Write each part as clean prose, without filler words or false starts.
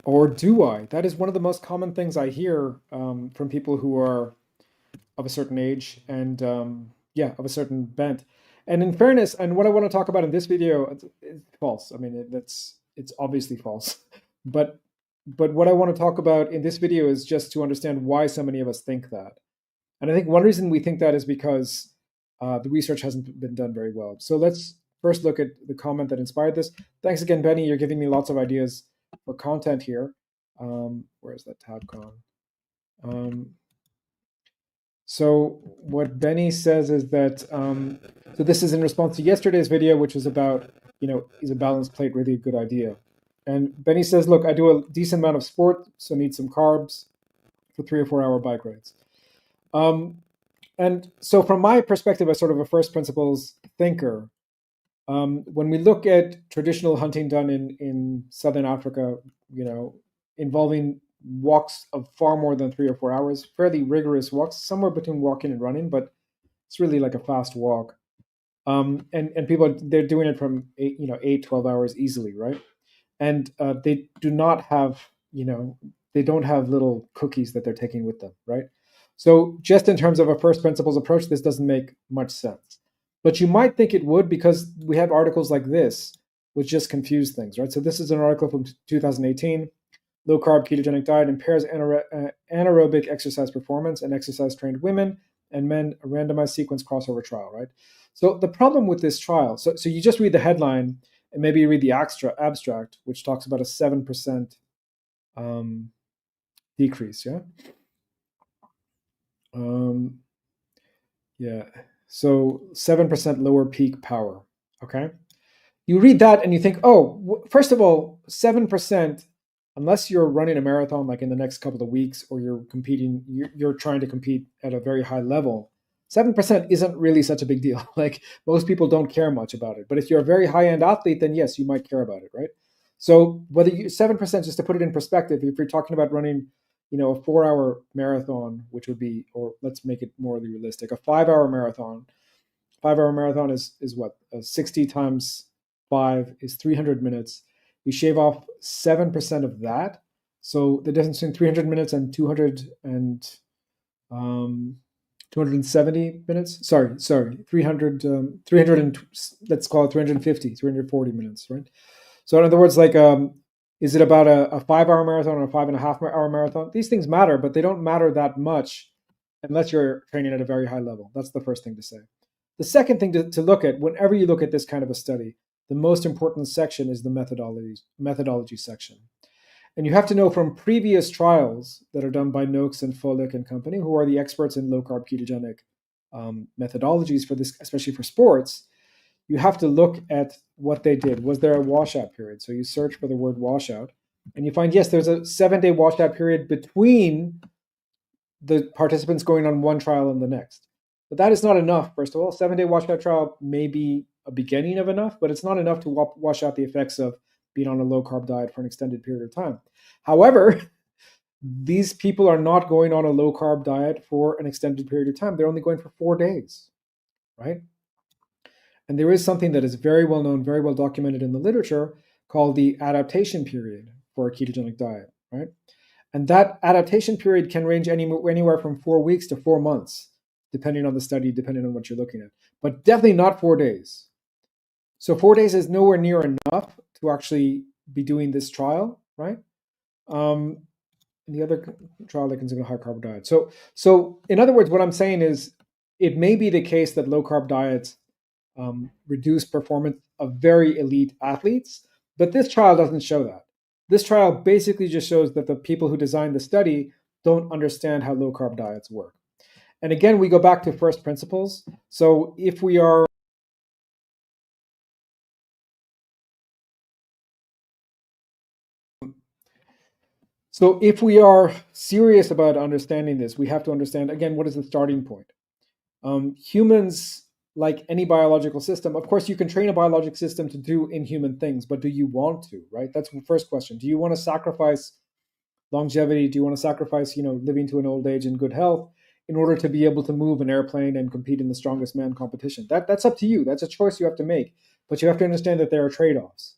Or do I? That is one of the most common things I hear from people who are of a certain age and yeah, of a certain bent. And in fairness, and what I want to talk about in this video, it's false. I mean, it's obviously false. But what I want to talk about in this video is just to understand why so many of us think that. And I think one reason we think that is because the research hasn't been done very well. So let's first look at the comment that inspired this. Thanks again, Benny. You're giving me lots of ideas for content here. Where's that tab gone? So what Benny says is that, so this is in response to yesterday's video, which was about, is a balanced plate really a good idea? And Benny says, look, I do a decent amount of sport, so need some carbs for 3 or 4 hour bike rides. And so from my perspective as sort of a first principles thinker, when we look at traditional hunting done in Southern Africa, involving walks of far more than 3 or 4 hours, fairly rigorous walks, somewhere between walking and running, but it's really like a fast walk. And people, they're doing it from 8, 12 hours easily, right? And they do not have, they don't have little cookies that they're taking with them, right? So just in terms of a first principles approach, this doesn't make much sense. But you might think it would because we have articles like this, which just confuse things, right? So this is an article from 2018. Low carb ketogenic diet impairs anaerobic exercise performance in exercise trained women and men, a randomized sequence crossover trial, right? So the problem with this trial, so you just read the headline and maybe you read the abstract, which talks about a 7% decrease, yeah? Yeah, so 7% lower peak power, okay? You read that and you think, oh, first of all, 7%, unless you're running a marathon like in the next couple of weeks or you're competing, you're trying to compete at a very high level, 7% isn't really such a big deal. Like most people don't care much about it. But if you're a very high-end athlete, then yes, you might care about it, right? So whether 7%, just to put it in perspective, if you're talking about running, a 4 hour marathon, which would be, or let's make it more realistic, a 5 hour marathon. 5 hour marathon is what? 60 times 5 is 300 minutes. You shave off 7% of that. So the difference between 300 minutes and 270 minutes. Sorry, 300, 300 and let's call it 350, 340 minutes, right? So in other words, like, is it about a 5 hour marathon or a 5.5 hour marathon? These things matter, but they don't matter that much unless you're training at a very high level. That's the first thing to say. The second thing to look at, whenever you look at this kind of a study, the most important section is the methodology section. And you have to know from previous trials that are done by Noakes and Folick and company, who are the experts in low-carb ketogenic methodologies for this, especially for sports, you have to look at what they did. Was there a washout period? So you search for the word washout, and you find, yes, there's a 7-day washout period between the participants going on one trial and the next. But that is not enough, first of all. 7-day washout trial may be a beginning of enough, but it's not enough to wash out the effects of being on a low-carb diet for an extended period of time. However, these people are not going on a low-carb diet for an extended period of time. They're only going for 4 days, right? And there is something that is very well known, very well documented in the literature called the adaptation period for a ketogenic diet, right? And that adaptation period can range anywhere from 4 weeks to 4 months, depending on the study, depending on what you're looking at, but definitely not 4 days. So 4 days is nowhere near enough to actually be doing this trial, right? The other trial that consumes a high carb diet. So in other words, what I'm saying is it may be the case that low carb diets reduce performance of very elite athletes, but this trial doesn't show that. This trial basically just shows that the people who designed the study don't understand how low carb diets work. And again, we go back to first principles. So if we are serious about understanding this, we have to understand, again, what is the starting point? Humans, like any biological system, of course, you can train a biological system to do inhuman things, but do you want to, right? That's the first question. Do you want to sacrifice longevity? Do you want to sacrifice, living to an old age in good health in order to be able to move an airplane and compete in the strongest man competition? That's up to you. That's a choice you have to make, but you have to understand that there are trade-offs.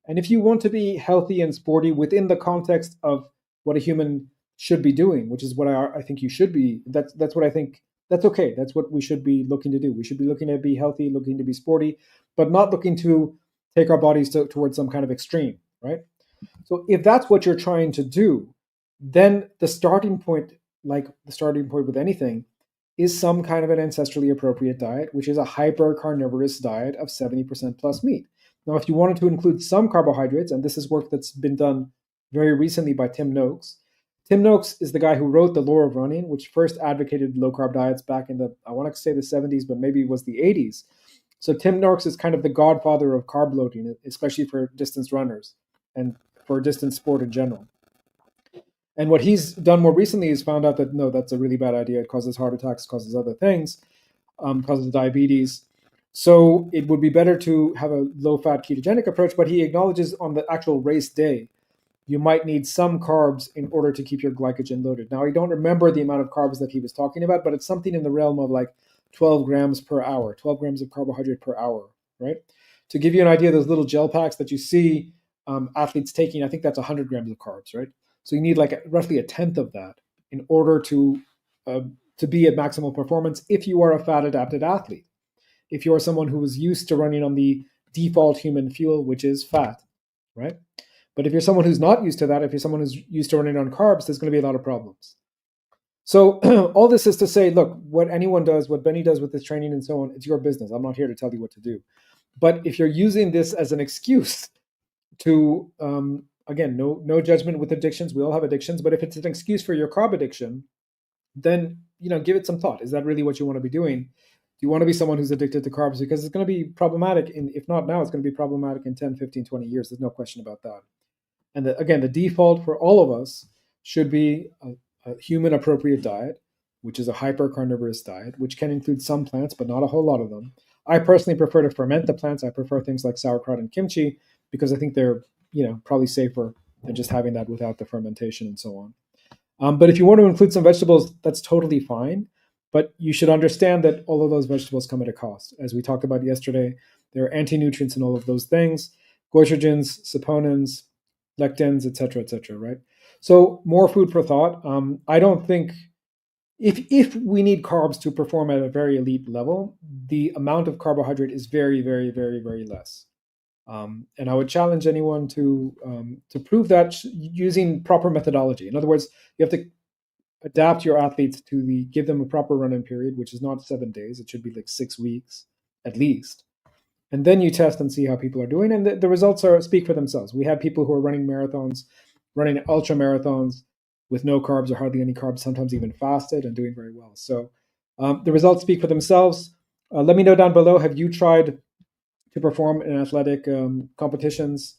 And if you want to be healthy and sporty within the context of what a human should be doing, which is what I think you should be, that's what I think. That's okay. That's what we should be looking to do. We should be looking to be healthy, looking to be sporty, but not looking to take our bodies towards some kind of extreme, right? So if that's what you're trying to do, then the starting point, like the starting point with anything, is some kind of an ancestrally appropriate diet, which is a hyper carnivorous diet of 70% plus meat. Now, if you wanted to include some carbohydrates, and this is work that's been done very recently by Tim Noakes. Tim Noakes is the guy who wrote The Lore of Running, which first advocated low carb diets back in I want to say the 70s, but maybe it was the 80s. So Tim Noakes is kind of the godfather of carb loading, especially for distance runners and for distance sport in general. And what he's done more recently is found out that no, that's a really bad idea. It causes heart attacks, causes other things, causes diabetes. So it would be better to have a low-fat ketogenic approach. But he acknowledges on the actual race day, you might need some carbs in order to keep your glycogen loaded. Now, I don't remember the amount of carbs that he was talking about, but it's something in the realm of like 12 grams per hour, 12 grams of carbohydrate per hour, right? To give you an idea, those little gel packs that you see athletes taking, I think that's 100 grams of carbs, right? So you need like roughly a tenth of that in order to be at maximal performance if you are a fat adapted athlete. If you are someone who is used to running on the default human fuel, which is fat, right? But if you're someone who's not used to that, if you're someone who's used to running on carbs, there's going to be a lot of problems. So all this is to say, look, what anyone does, what Benny does with this training and so on, it's your business. I'm not here to tell you what to do. But if you're using this as an excuse to, again, no judgment with addictions. We all have addictions, but if it's an excuse for your carb addiction, then give it some thought. Is that really what you want to be doing? Do you want to be someone who's addicted to carbs? Because it's going to be problematic, if not now, it's going to be problematic in 10, 15, 20 years. There's no question about that. And again, the default for all of us should be a human appropriate diet, which is a hyper carnivorous diet, which can include some plants, but not a whole lot of them. I personally prefer to ferment the plants. I prefer things like sauerkraut and kimchi because I think they're probably safer than just having that without the fermentation and so on. But if you want to include some vegetables, that's totally fine. But you should understand that all of those vegetables come at a cost. As we talked about yesterday, there are anti-nutrients in all of those things, goitrogens, saponins, lectins, et cetera, right? So more food for thought. I don't think if we need carbs to perform at a very elite level, the amount of carbohydrate is very, very, very, very less. And I would challenge anyone to prove that using proper methodology. In other words, you have to adapt your athletes to give them a proper run-in period, which is not 7 days. It should be like 6 weeks at least. And then you test and see how people are doing. And the results speak for themselves. We have people who are running marathons, running ultra marathons with no carbs or hardly any carbs, sometimes even fasted and doing very well. So the results speak for themselves. Let me know down below, have you tried to perform in athletic competitions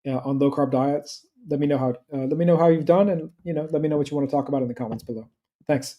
on low carb diets? Let me know how you've done, and let me know what you want to talk about in the comments below. Thanks.